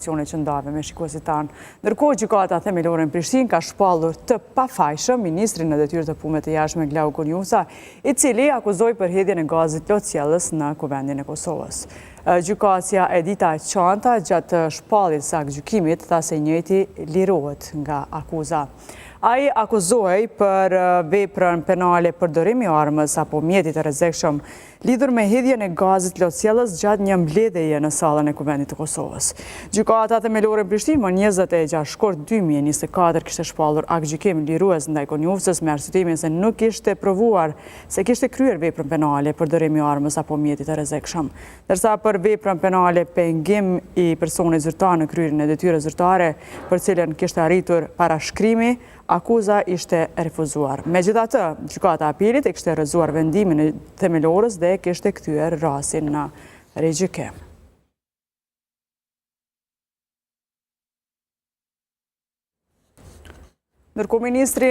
që ndave me shikuesit tanë. Ndërkohë gjykata themelore në Prishtinë ka shpallur të pafajshëm ministrin në detyrë të punëve të jashtme Glau Konjufsa, i cili akuzoi për hedhjen e gazit plotësjellës në Kuvendin e Kosovës. Gjykatësia Edita Çanta gjatë shpalljes së gjykimit tha se i njëjti lirohet nga akuza. Ai akuzohej për veprën penale përdorimi i armës apo mjetit të rrezikshëm lidhur me hedhjen e gazit plotësjellës gjatë një mbledhjeje në sallën e Kuvendit të Kosovës. Gjykata themelore në Prishtinë më 26 shkort 2024 kishte shpallur aktgjykim lirues ndaj Konjufsës me arsyetimin se nuk kishte provuar se kishte kryer veprën penale përdorimi i armës apo mjetit të rrezikshëm. Ndërsa për veprën penale pengim i personit zyrtar në kryerjen e detyrës zyrtare, për cilën kishte arritur parashkrimi, akuza ishte refuzuar. Megjithatë, gjykata e apelit e kishte rrëzuar vendimin e themelorës dhe kishte kthyer rastin në rigjykim. Ndërkohë ministri